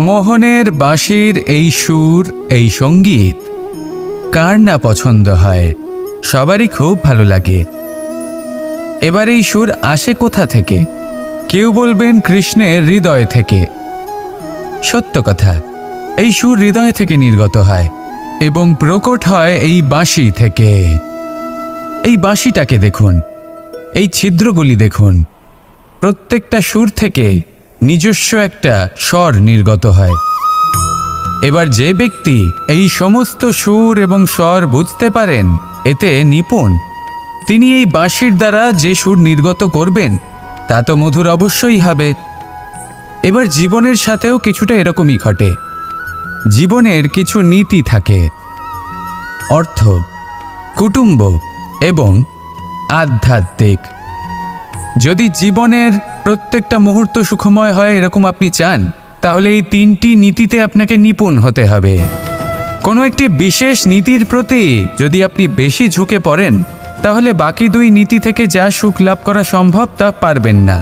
মোহনের বাঁশির এই সুর, এই সঙ্গীত কার না পছন্দ হয়, সবারই খুব ভালো লাগে। এবার এই সুর আসে কোথা থেকে? কেউ বলবেন কৃষ্ণের হৃদয় থেকে। সত্য কথা, এই সুর হৃদয় থেকে নির্গত হয় এবং প্রকট হয় এই বাঁশি থেকে। এই বাঁশিটাকে দেখুন, এই ছিদ্রগুলি দেখুন, প্রত্যেকটা সুর থেকে নিজস্ব একটা স্বর নির্গত হয়। এবার যে ব্যক্তি এই সমস্ত সুর এবং স্বর বুঝতে পারেন, এতে নিপুণ, তিনি এই বাঁশির দ্বারা যে সুর নির্গত করবেন তা তো মধুর অবশ্যই হবে। এবার জীবনের সাথেও কিছুটা এরকমই ঘটে। জীবনের কিছু নীতি থাকে, অর্থ, কুটুম্ব এবং আধ্যাত্মিক। যদি জীবনের প্রত্যেকটা মুহূর্ত সুখময় হয় এরকম আপনি চান, তাহলে এই তিনটি নীতিতে আপনাকে নিপুণ হতে হবে। কোনো একটি বিশেষ নীতির প্রতি যদি আপনি বেশি ঝুঁকে পড়েন, তাহলে বাকি দুই নীতি থেকে যা সুখ লাভ করা সম্ভব তা পারবেন না।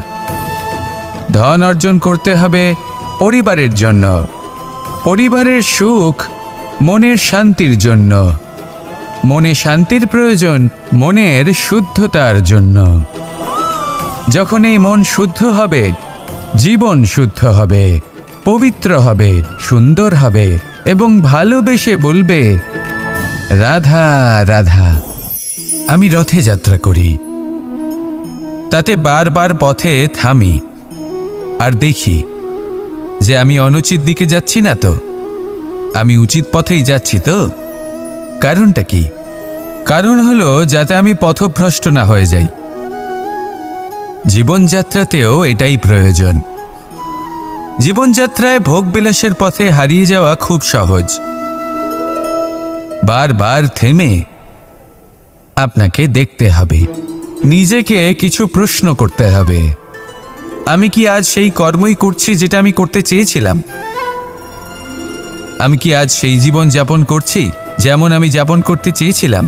ধন অর্জন করতে হবে পরিবারের জন্য, পরিবারের সুখ মনের শান্তির জন্য, মনে শান্তির প্রয়োজন মনের শুদ্ধতার জন্য। যখন এই মন শুদ্ধ হবে, জীবন শুদ্ধ হবে, পবিত্র হবে, সুন্দর হবে এবং ভালোবেসে বলবে, রাধা রাধা। আমি রথে যাত্রা করি, তাতে বারবার পথে থামি আর দেখি যে আমি অনুচিত দিকে যাচ্ছি না তো, আমি উচিত পথেই যাচ্ছি তো। কারণটা কি? কারণ হলো যাতে আমি পথভ্রষ্ট না হয়ে যাই। জীবনযাত্রাতেও এটাই প্রয়োজন। জীবনযাত্রায় ভোগবিলাসের পথে হারিয়ে যাওয়া খুব সহজ। বারবার থেমে আপনাকে দেখতে হবে, নিজেকে কিছু প্রশ্ন করতে হবে। আমি কি আজ সেই কর্মই করছি যেটা আমি করতে চেয়েছিলাম? আমি কি আজ সেই জীবন যাপন করছি যেমন আমি যাপন করতে চেয়েছিলাম?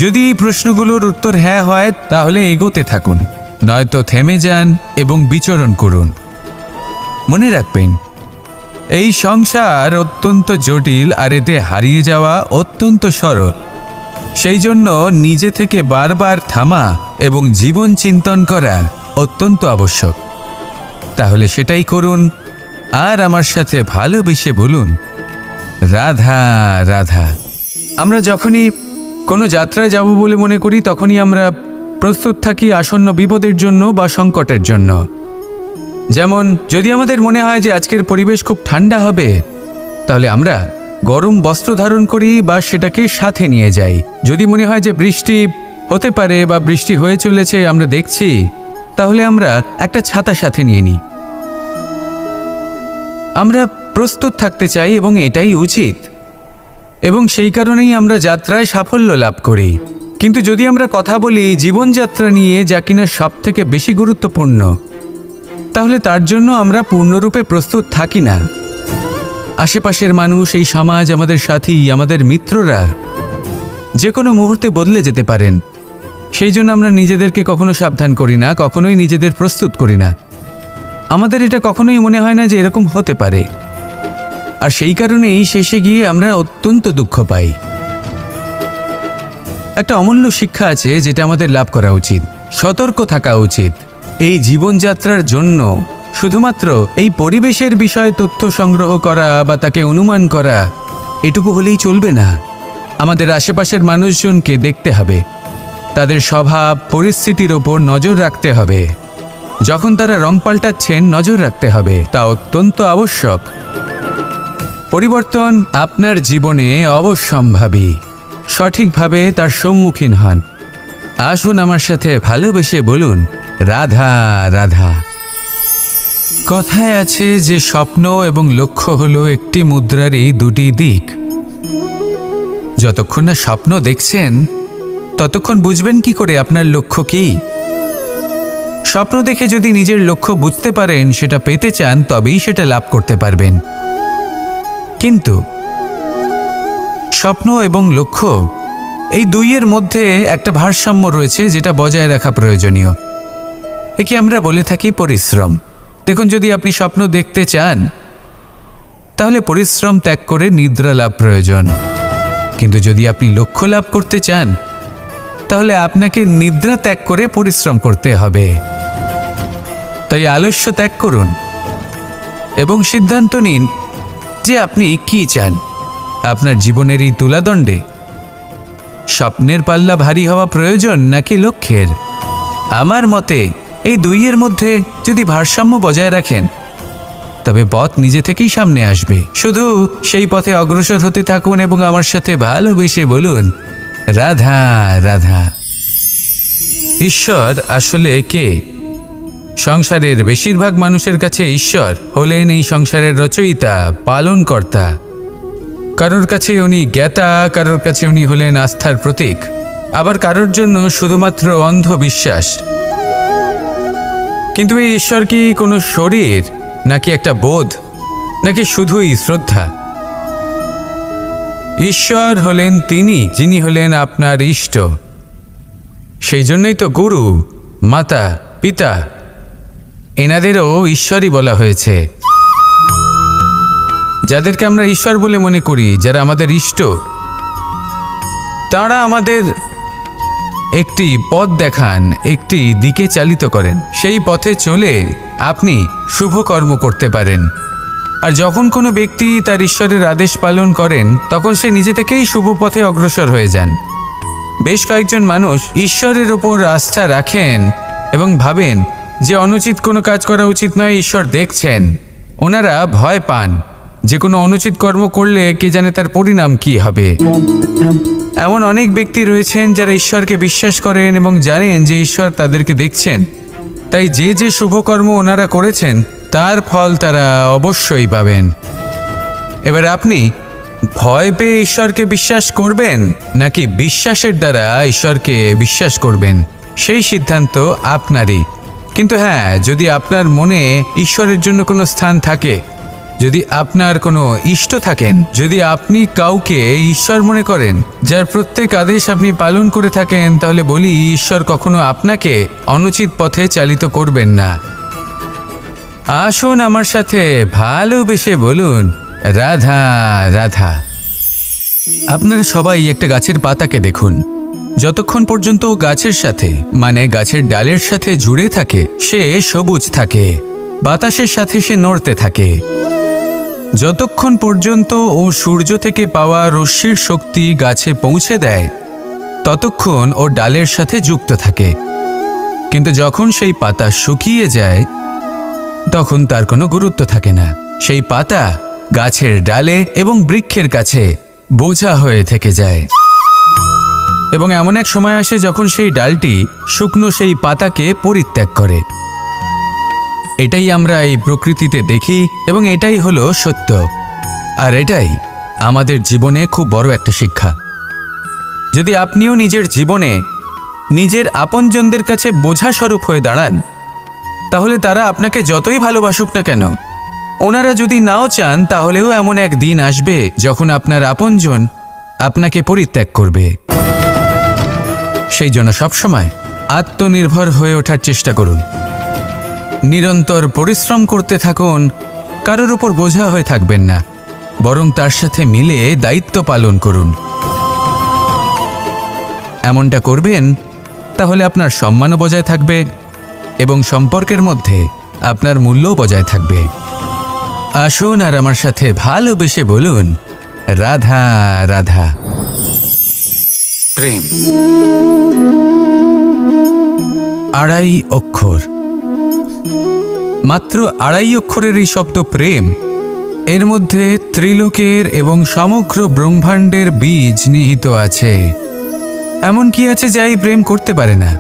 যদি এই প্রশ্নগুলোর উত্তর হ্যাঁ হয়, তাহলে এগোতে থাকুন, নয়তো থেমে যান এবং বিচরণ করুন। মনে রাখবেন, এই সংসার অত্যন্ত জটিল আর এতে হারিয়ে যাওয়া অত্যন্ত সরল। সেই জন্য নিজে থেকে বারবার থামা এবং জীবন চিন্তন করা অত্যন্ত আবশ্যক। তাহলে সেটাই করুন আর আমার সাথে ভালোবেসে বলুন, রাধা রাধা। আমরা যখনই কোনো যাত্রায় যাব বলে মনে করি, তখনই আমরা প্রস্তুত থাকি আসন্ন বিপদের জন্য বা সংকটের জন্য। যেমন যদি আমাদের মনে হয় যে আজকের পরিবেশ খুব ঠান্ডা হবে, তাহলে আমরা গরম বস্ত্র ধারণ করি বা সেটাকে সাথে নিয়ে যাই। যদি মনে হয় যে বৃষ্টি হতে পারে বা বৃষ্টি হয়ে চলেছে, আমরা দেখছি, তাহলে আমরা একটা ছাতা সাথে নিয়ে নিই। আমরা প্রস্তুত থাকতে চাই এবং এটাই উচিত, এবং সেই কারণেই আমরা যাত্রায় সাফল্য লাভ করি। কিন্তু যদি আমরা কথা বলি জীবনযাত্রা নিয়ে, যা কিনা সব থেকে বেশি গুরুত্বপূর্ণ, তাহলে তার জন্য আমরা পূর্ণরূপে প্রস্তুত থাকি না। আশেপাশের মানুষ, এই সমাজ, আমাদের সাথী, আমাদের মিত্ররা যে কোনো মুহূর্তে বদলে যেতে পারেন। সেই জন্য আমরা নিজেদেরকে কখনো সাবধান করি না, কখনোই নিজেদের প্রস্তুত করি না। আমাদের এটা কখনোই মনে হয় না যে এরকম হতে পারে, আর সেই কারণেই শেষে গিয়ে আমরা অত্যন্ত দুঃখ পাই। একটা অমূল্য শিক্ষা আছে যেটা আমাদের লাভ করা উচিত, সতর্ক থাকা উচিত। এই জীবনযাত্রার জন্য শুধুমাত্র এই পরিবেশের বিষয়ে তথ্য সংগ্রহ করা বা তাকে অনুমান করা, এটুকু হলেই চলবে না। আমাদের আশেপাশের মানুষজনকে দেখতে হবে, তাদের স্বভাব পরিস্থিতির ওপর নজর রাখতে হবে। যখন তারা রং পাল্টাচ্ছেন, নজর রাখতে হবে, তা অত্যন্ত আবশ্যক। পরিবর্তন আপনার জীবনে অবশ্যম্ভাবী, সঠিকভাবে তার সম্মুখীন হন। আসুন আমার সাথে ভালোবেসে বলুন, রাধা রাধা। কথায় আছে যে স্বপ্ন এবং লক্ষ্য হলো একটি মুদ্রারই দুটি দিক। যতক্ষণ না স্বপ্ন দেখছেন, ততক্ষণ বুঝবেন কি করে আপনার লক্ষ্য কি? স্বপ্ন দেখে যদি নিজের লক্ষ্য বুঝতে পারেন, সেটা পেতে চান, তবেই সেটা লাভ করতে পারবেন। কিন্তু স্বপ্ন এবং লক্ষ্য, এই দুইয়ের মধ্যে একটা ভারসাম্য রয়েছে যেটা বজায় রাখা প্রয়োজনীয়। একে আমরা বলে থাকি পরিশ্রম। দেখুন, যদি আপনি স্বপ্ন দেখতে চান, তাহলে পরিশ্রম ত্যাগ করে নিদ্রা লাভ প্রয়োজন। কিন্তু যদি আপনি লক্ষ্য লাভ করতে চান তাহলে আপনাকে নিদ্রা ত্যাগ করে পরিশ্রম করতে হবে। তাই আলস্য ত্যাগ করুন এবং সিদ্ধান্ত নিন যে আপনি কি চান। আপনার জীবনের এই তুলাদণ্ডে স্বপ্নের পাল্লা ভারী হওয়া প্রয়োজন নাকি লক্ষ্যের? আমার মতে এই দুইয়ের মধ্যে যদি ভারসাম্য বজায় রাখেন তবে পথ নিজে থেকেই সামনে আসবে। শুধু সেই পথে অগ্রসর হতে থাকুন এবং আমার সাথে ভালোবেসে বলুন, রাধা রাধা। ঈশ্বর আসলে কে? সংসারের বেশিরভাগ মানুষের কাছে ঈশ্বর হলেন এই সংসারের রচয়িতা, পালনকর্তা। কারোর কাছে উনি জ্ঞাতা, কারোর কাছে উনি হলেন আস্থার প্রতীক, আবার কারোর জন্য শুধুমাত্র অন্ধবিশ্বাস। কিন্তু এই ঈশ্বর কি কোনো শরীর, নাকি একটা বোধ, নাকি শুধুই শ্রদ্ধা? ঈশ্বর হলেন তিনি যিনি হলেন আপনার ইষ্ট। সেই জন্যই তো গুরু, মাতা, পিতা এনাদেরও ঈশ্বরই বলা হয়েছে। যাদেরকে আমরা ঈশ্বর বলে মনে করি, যারা আমাদের ইষ্ট, তারা আমাদের একটি পথ দেখান, একটি দিকে চালিত করেন। সেই পথে চলে আপনি শুভ কর্ম করতে পারেন। আর যখন কোনো ব্যক্তি তার ঈশ্বরের আদেশ পালন করেন তখন সে নিজে থেকেই শুভ পথে অগ্রসর হয়ে যান। বেশ কয়েকজন মানুষ ঈশ্বরের ওপর আস্থা রাখেন এবং ভাবেন যে অনুচিত কোনো কাজ করা উচিত নয়, ঈশ্বর দেখছেন। ওনারা ভয় পান যে কোনো অনুচিত কর্ম করলে কে জানে তার পরিণাম কি হবে। এমন অনেক ব্যক্তি রয়েছেন যারা ঈশ্বরকে বিশ্বাস করেন এবং জানেন যে ঈশ্বর তাদেরকে দেখছেন, তাই যে যে শুভকর্ম ওনারা করেছেন তার ফল তারা অবশ্যই পাবেন। এবার আপনি ভয় পেয়ে ঈশ্বরকে বিশ্বাস করবেন নাকি বিশ্বাসের দ্বারা ঈশ্বরকে বিশ্বাস করবেন, সেই সিদ্ধান্ত আপনারই। কিন্তু হ্যাঁ, যদি আপনার মনে ঈশ্বরের জন্য কোনো স্থান থাকে, যদি আপনার কোনো ইষ্ট থাকেন, যদি আপনি কাউকে ঈশ্বর মনে করেন যার প্রত্যেক আদেশ আপনি পালন করে থাকেন, তাহলে বলি ঈশ্বর কখনো আপনাকে অনুচিত পথে চালিত করবেন না। আসুন আমার সাথে ভালোবেসে বলুন, রাধা রাধা। আপনারা সবাই একটা গাছের পাতাকে দেখুন। যতক্ষণ পর্যন্ত গাছের সাথে, মানে গাছের ডালের সাথে জুড়ে থাকে, সে সবুজ থাকে, বাতাসের সাথে সে নড়তে থাকে। যতক্ষণ পর্যন্ত ও সূর্য থেকে পাওয়া রশ্মির শক্তি গাছে পৌঁছে দেয় ততক্ষণ ও ডালের সাথে যুক্ত থাকে। কিন্তু যখন সেই পাতা শুকিয়ে যায় তখন তার কোনো গুরুত্ব থাকে না। সেই পাতা গাছের ডালে এবং বৃক্ষের কাছে বোঝা হয়ে থেকে যায়। এবং এমন এক সময় আসে যখন সেই ডালটি শুকনো সেই পাতাকে পরিত্যাগ করে। এটাই আমরা এই প্রকৃতিতে দেখি এবং এটাই হলো সত্য। আর এটাই আমাদের জীবনে খুব বড় একটা শিক্ষা। যদি আপনিও নিজের জীবনে নিজের আপনজনদের কাছে বোঝা স্বরূপ হয়ে দাঁড়ান, তাহলে তারা আপনাকে যতই ভালোবাসুক না কেন, ওনারা যদি নাও চান তাহলেও এমন এক দিন আসবে যখন আপনার আপনজন আপনাকে পরিত্যাগ করবে। সেই জন্য সবসময় আত্মনির্ভর হয়ে ওঠার চেষ্টা করুন, নিরন্তর পরিশ্রম করতে থাকুন। কারোর উপর বোঝা হয়ে থাকবেন না, বরং তার সাথে মিলে দায়িত্ব পালন করুন। এমনটা করবেন তাহলে আপনার সম্মানও বজায় থাকবে এবং সম্পর্কের মধ্যে আপনার মূল্যও বজায় থাকবে। আসুন আর আমার সাথে ভালোবেসে বলুন, রাধা রাধা। প্রেম 2.5 অক্ষর, মাত্র 2.5 অক্ষরের এই শব্দ প্রেম, এর মধ্যে ত্রিলোকের এবং সমগ্র ব্রহ্মাণ্ডের বীজ নিহিত আছে। এমন কি আছে যা এই প্রেম করতে পারে না?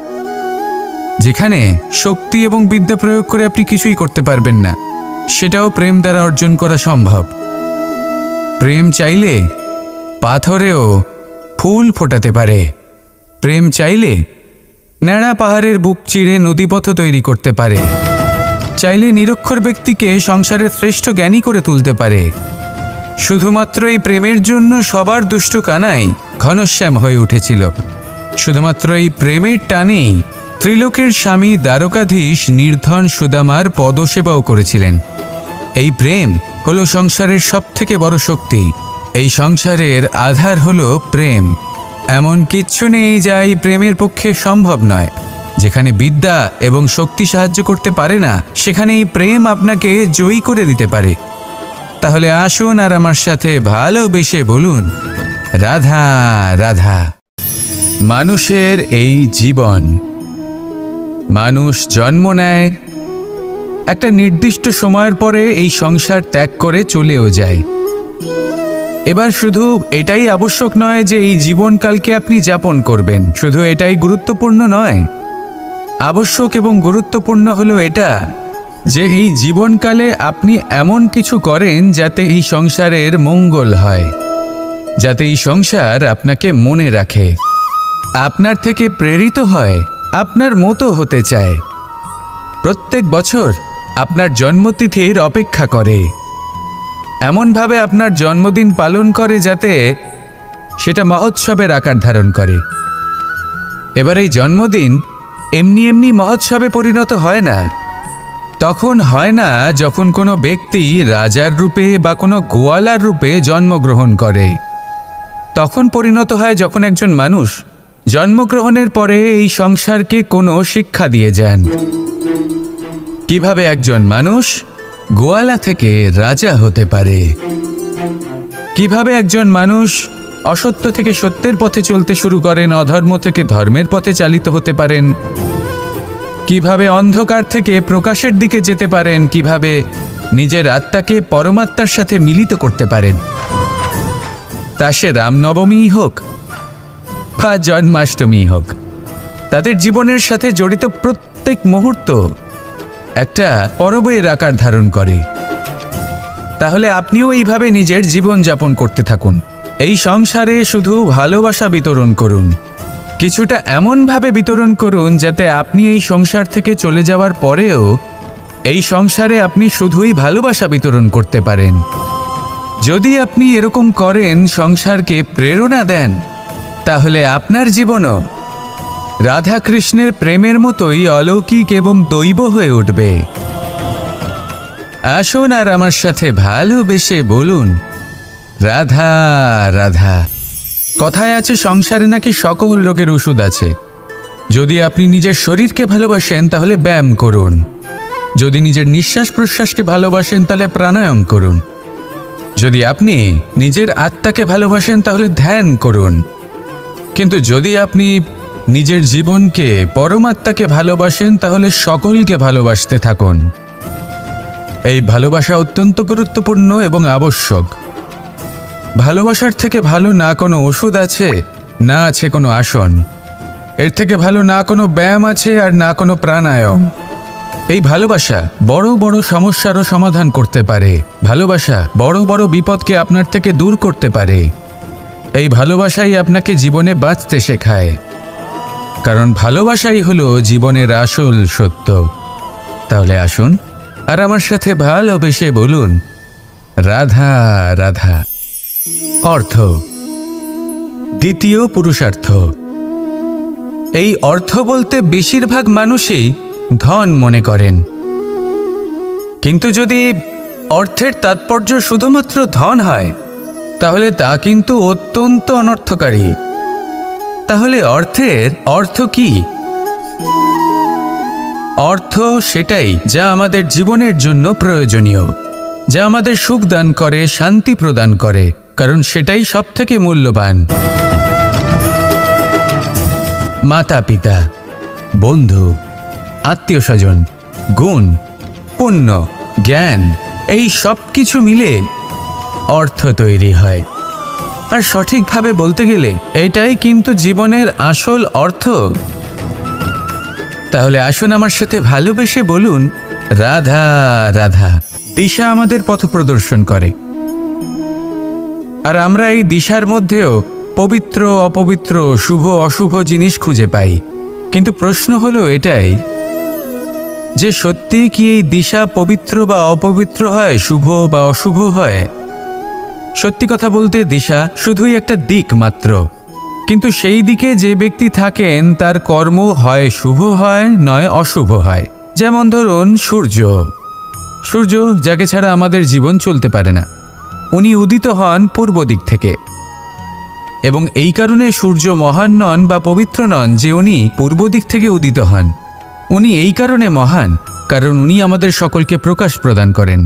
যেখানে শক্তি এবং বিদ্যা প্রয়োগ করে আপনি কিছুই করতে পারবেন না, সেটাও প্রেম দ্বারা অর্জন করা সম্ভব। প্রেম চাইলে পাথরেও ফুল ফোটাতে পারে। প্রেম চাইলে ন্যাড়া পাহাড়ের বুক চিরে নদীপথ তৈরি করতে পারে। চাইলে নিরক্ষর ব্যক্তিকে সংসারের শ্রেষ্ঠ জ্ঞানী করে তুলতে পারে। শুধুমাত্র এই প্রেমের জন্য সবার দুষ্টু কানাই ঘনশ্যাম হয়ে উঠেছিল। শুধুমাত্র এই প্রেমের টানেই ত্রিলোকের স্বামী দ্বারকাধীশ নির্ধন সুদামার পদসেবাও করেছিলেন। এই প্রেম হলো সংসারের সবথেকে বড় শক্তি। এই সংসারের আধার হলো প্রেম। এমন কিচ্ছু নেই যা এই প্রেমের পক্ষে সম্ভব নয়। যেখানে বিদ্যা এবং শক্তি সাহায্য করতে পারে না, সেখানে এই প্রেম আপনাকে জয়ী করে দিতে পারে। তাহলে আসুন আর আমার সাথে ভালোবেসে বলুন, রাধা রাধা। মানুষের এই জীবন, মানুষ জন্ম নেয়, একটা নির্দিষ্ট সময়ের পরে এই সংসার ত্যাগ করে চলেও যায়। এবার শুধু এটাই আবশ্যক নয় যে এই জীবনকালকে আপনি যাপন করবেন, শুধু এটাই গুরুত্বপূর্ণ নয়। আবশ্যক এবং গুরুত্বপূর্ণ হলো এটা যে এই জীবনকালে আপনি এমন কিছু করেন যাতে এই সংসারের মঙ্গল হয়, যাতে এই সংসার আপনাকে মনে রাখে, আপনার থেকে প্রেরিত হয়, আপনার মতো হতে চায়, প্রত্যেক বছর আপনার জন্মতিথির অপেক্ষা করে, এমনভাবে আপনার জন্মদিন পালন করে যাতে সেটা মহোৎসবের আকার ধারণ করে। এবার এই জন্মদিন এমনি এমনি মহোৎসবে পরিণত হয় না। তখন হয় না যখন কোনো ব্যক্তি রাজার রূপে বা কোনো গোয়ালার রূপে জন্মগ্রহণ করে। তখন পরিণত হয় যখন একজন মানুষ জন্মগ্রহণের পরে এই সংসারকে কোনো শিক্ষা দিয়ে যান। কিভাবে একজন মানুষ গোয়ালা থেকে রাজা হতে পারে, কিভাবে একজন মানুষ অসত্য থেকে সত্যের পথে চলতে শুরু করেন, অধর্ম থেকে ধর্মের পথে চালিত হতে পারেন, কিভাবে অন্ধকার থেকে প্রকাশের দিকে যেতে পারেন, কিভাবে নিজের আত্মাকে পরমাত্মার সাথে মিলিত করতে পারেন। তা সে রামনবমী হোক বা জন্মাষ্টমী হোক, তাদের জীবনের সাথে জড়িত প্রত্যেক মুহূর্ত একটা পরবের আকার ধারণ করে। তাহলে আপনিও এইভাবে নিজের জীবন যাপন করতে থাকুন। এই সংসারে শুধু ভালোবাসা বিতরণ করুন, কিছুটা এমনভাবে বিতরণ করুন যাতে আপনি এই সংসার থেকে চলে যাওয়ার পরেও এই সংসারে আপনি শুধুই ভালোবাসা বিতরণ করতে পারেন। যদি আপনি এরকম করেন, সংসারকে প্রেরণা দেন, তাহলে আপনার জীবনও রাধা কৃষ্ণের প্রেমের মতোই অলৌকিক এবং দৈব হয়ে উঠবে। আসুন আর আমার সাথে ভালোবেসে বলুন, রাধা রাধা। কথায় আছে সংসারে নাকি সকল রোগের ওষুধ আছে। যদি আপনি নিজের শরীরকে ভালোবাসেন তাহলে ব্যায়াম করুন, যদি নিজের নিঃশ্বাস প্রশ্বাসকে ভালোবাসেন তাহলে প্রাণায়াম করুন, যদি আপনি নিজের আত্মাকে ভালোবাসেন তাহলে ধ্যান করুন, কিন্তু যদি আপনি নিজের জীবনকে পরমাত্মাকে ভালোবাসেন তাহলে সকলকে ভালোবাসতে থাকুন। এই ভালোবাসা অত্যন্ত গুরুত্বপূর্ণ এবং আবশ্যক। ভালোবাসার থেকে ভালো না কোনো ওষুধ আছে, না আছে কোনো আসন। এর থেকে ভালো না কোনো ব্যায়াম আছে আর না কোনো প্রাণায়াম। এই ভালোবাসা বড় বড় সমস্যারও সমাধান করতে পারে। ভালোবাসা বড় বড় বিপদকে আপনার থেকে দূর করতে পারে। এই ভালোবাসাই আপনাকে জীবনে বাঁচতে শেখায়, কারণ ভালোবাসাই হলো জীবনের আসল সত্য। তাহলে আসুন আর আমার সাথে ভালোবেসে বলুন, রাধা রাধা। অর্থ, দ্বিতীয় পুরুষার্থ। এই অর্থ বলতে বেশিরভাগ মানুষই ধন মনে করেন, কিন্তু যদি অর্থের তাৎপর্য শুধুমাত্র ধন হয় তাহলে তা কিন্তু অত্যন্ত অনর্থকারী। তাহলে অর্থের অর্থ কি? অর্থ সেটাই যা আমাদের জীবনের জন্য প্রয়োজনীয়, যা আমাদের সুখ দান করে, শান্তি প্রদান করে, কারণ সেটাই সবথেকে মূল্যবান। মাতা পিতা, বন্ধু, আত্মীয় স্বজন, গুণ, পুণ্য, জ্ঞান, এই সব কিছু মিলে অর্থ তৈরি হয়। আর সঠিকভাবে বলতে গেলে এটাই কিন্তু জীবনের আসল অর্থ। তাহলে আসুন আমার সাথে ভালোবেসে বলুন, রাধা রাধা। দিশা আমাদের পথ প্রদর্শন করে, আর আমরা এই দিশার মধ্যেও পবিত্র অপবিত্র, শুভ অশুভ জিনিস খুঁজে পাই। কিন্তু প্রশ্ন হলো এটাই যে সত্যি কি এই দিশা পবিত্র বা অপবিত্র হয়, শুভ বা অশুভ হয়? সত্যি কথা বলতে দিশা শুধুই একটা দিক মাত্র, কিন্তু সেই দিকে যে ব্যক্তি থাকেন তার কর্ম হয় শুভ হয় নয় অশুভ হয়। যেমন ধরুন সূর্য, সূর্য, যাকে ছাড়া আমাদের জীবন চলতে পারে না, উনি উদিত হন পূর্ব দিক থেকে। এবং এই কারণে সূর্য মহান নন বা পবিত্র নন যে উনি পূর্ব দিক থেকে উদিত হন। উনি এই কারণে মহান কারণ উনি আমাদের সকলকে প্রকাশ প্রদান করেন।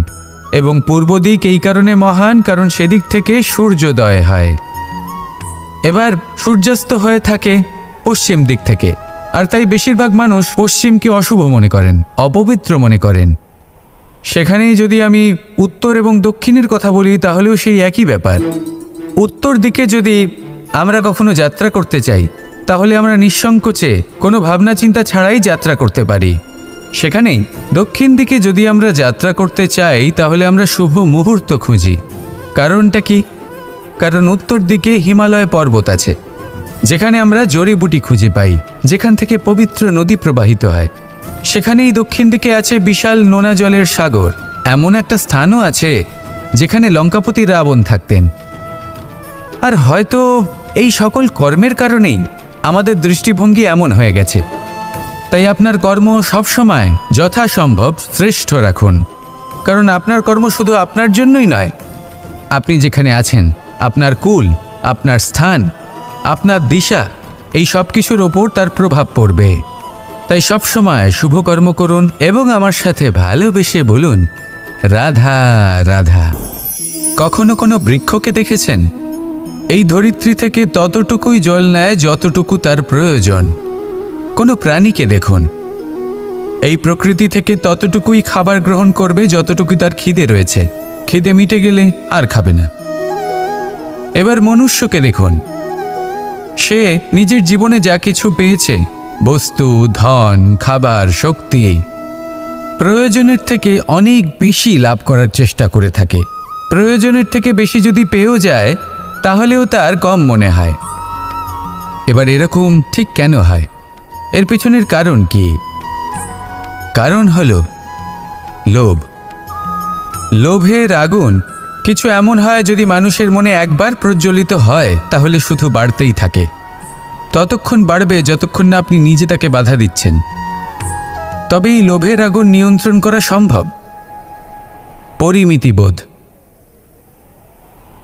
এবং পূর্ব দিক এই কারণে মহান কারণ সেদিক থেকে সূর্যোদয় হয়। এবার সূর্যাস্ত হয়ে থাকে পশ্চিম দিক থেকে, আর তাই বেশিরভাগ মানুষ পশ্চিমকে অশুভ মনে করেন, অপবিত্র মনে করেন। সেখানেই যদি আমি উত্তর এবং দক্ষিণের কথা বলি তাহলেও সেই একই ব্যাপার। উত্তর দিকে যদি আমরা কখনো যাত্রা করতে চাই তাহলে আমরা নিঃসংকোচে কোনো ভাবনা চিন্তা ছাড়াই যাত্রা করতে পারি। সেখানেই দক্ষিণ দিকে যদি আমরা যাত্রা করতে চাই তাহলে আমরা শুভ মুহূর্ত খুঁজি। কারণটা কি? কারণ উত্তর দিকে হিমালয় পর্বত আছে, যেখানে আমরা জড়িবুটি খুঁজে পাই, যেখান থেকে পবিত্র নদী প্রবাহিত হয়। সেখানেই দক্ষিণ দিকে আছে বিশাল নোনা জলের সাগর। এমন একটা স্থানও আছে যেখানে লঙ্কাপতি রাবণ থাকতেন। আর হয়তো এই সকল কর্মের কারণেই আমাদের দৃষ্টিভঙ্গি এমন হয়ে গেছে। তাই আপনার কর্ম সবসময় যথাসম্ভব শ্রেষ্ঠ রাখুন, কারণ আপনার কর্ম শুধু আপনার জন্যই নয়। আপনি যেখানে আছেন, আপনার কুল, আপনার স্থান, আপনার দিশা, এই সব কিছুর ওপর তার প্রভাব পড়বে। তাই সবসময় শুভ কর্ম করুন এবং আমার সাথে ভালোবেসে বলুন, রাধা রাধা। কখনো কোনো বৃক্ষকে দেখেছেন? এই ধরিত্রী থেকে ততটুকুই জল নেয় যতটুকু তার প্রয়োজন। কোনো প্রাণীকে দেখুন, এই প্রকৃতি থেকে ততটুকুই খাবার গ্রহণ করবে যতটুকু তার খিদে রয়েছে। খিদে মিটে গেলে আর খাবে না। এবার মনুষ্যকে দেখুন, সে নিজের জীবনে যা কিছু পেয়েছে, বস্তু, ধন, খাবার, শক্তি, প্রয়োজনের থেকে অনেক বেশি লাভ করার চেষ্টা করে থাকে। প্রয়োজনের থেকে বেশি যদি পেয়েও যায় তাহলেও তার কম মনে হয়। এবার এরকম ঠিক কেন হয়? এর পিছনের কারণ কি? কারণ হলো লোভ। লোভের আগুন কিছু এমন হয়, যদি মানুষের মনে একবার প্রজ্বলিত হয় তাহলে শুধু বাড়তেই থাকে। ততক্ষণ বাড়বে যতক্ষণ না আপনি নিজে তাকে বাধা দিচ্ছেন। তবে এই লোভের আগুন নিয়ন্ত্রণ করা সম্ভব। পরিমিতিবোধ,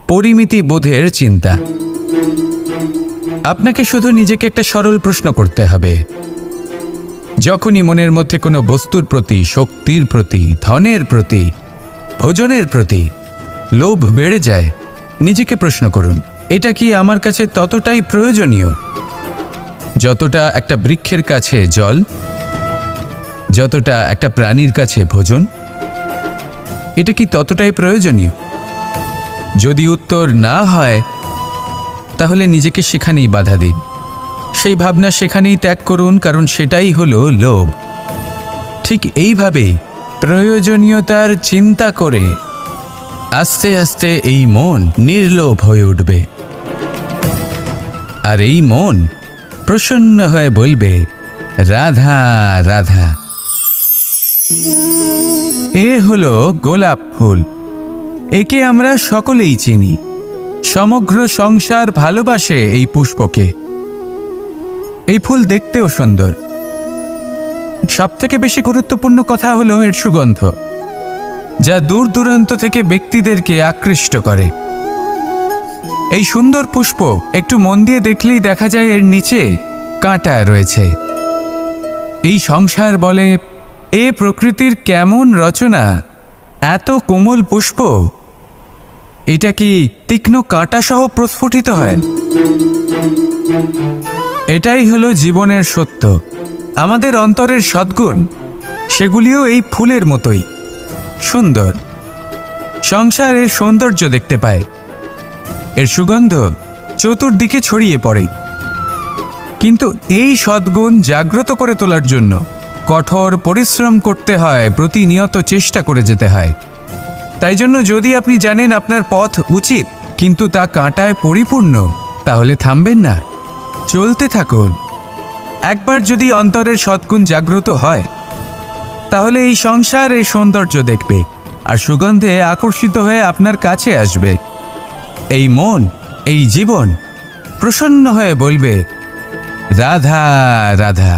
পরিমিতিবোধের চিন্তা। আপনাকে শুধু নিজেকে একটা সরল প্রশ্ন করতে হবে। যখনই মনের মধ্যে কোনো বস্তুর প্রতি, শক্তির প্রতি, ধনের প্রতি, ভোজনের প্রতি লোভ বেড়ে যায়, নিজেকে প্রশ্ন করুন, এটা কি আমার কাছে ততটাই প্রয়োজনীয় যতটা একটা বৃক্ষের কাছে জল, যতটা একটা প্রাণীর কাছে ভোজন? এটা কি ততটাই প্রয়োজনীয়? যদি উত্তর না হয় তাহলে নিজেকে সেখানেই বাধা দিন। সেই ভাবনা সেখানেই ত্যাগ করুন, কারণ সেটাই হলো লোভ। ঠিক এইভাবেই প্রয়োজনীয়তার চিন্তা করে আস্তে আস্তে এই মন নির্লোভ হয়ে উঠবে। আর এই মন প্রসন্ন হয়ে বলবে, রাধা রাধা। এ হলো গোলাপ ফুল। একে আমরা সকলেই চিনি। সমগ্র সংসার ভালোবাসে এই পুষ্পকে। এই ফুল দেখতেও সুন্দর। সবথেকে বেশি গুরুত্বপূর্ণ কথা হলো এর সুগন্ধ, যা দূর দূরান্ত থেকে ব্যক্তিদেরকে আকৃষ্ট করে। এই সুন্দর পুষ্প একটু মন দিয়ে দেখলেই দেখা যায় এর নিচে কাঁটা রয়েছে। এই সংসার বলে, এ প্রকৃতির কেমন রচনা, এত কোমল পুষ্প, এটা কি তীক্ষ্ণ কাঁটা সহ প্রস্ফুটিত হয়? এটাই হলো জীবনের সত্য। আমাদের অন্তরের সদ্গুণ, সেগুলিও এই ফুলের মতোই সুন্দর। সংসারের সৌন্দর্য দেখতে পায়, এর সুগন্ধ চতুর্দিকে ছড়িয়ে পড়ে। কিন্তু এই সদ্গুণ জাগ্রত করে তোলার জন্য কঠোর পরিশ্রম করতে হয়, প্রতিনিয়ত চেষ্টা করে যেতে হয়। তাই জন্য যদি আপনি জানেন আপনার পথ উচিত কিন্তু তা কাঁটায় পরিপূর্ণ, তাহলে থামবেন না, চলতে থাকুন। একবার যদি অন্তরের সদ্গুণ জাগ্রত হয় তাহলে এই সংসার এই সৌন্দর্য দেখবে আর সুগন্ধে আকর্ষিত হয়ে আপনার কাছে আসবে। এই মন, এই জীবন প্রসন্ন হয়ে বলবে, রাধা রাধা।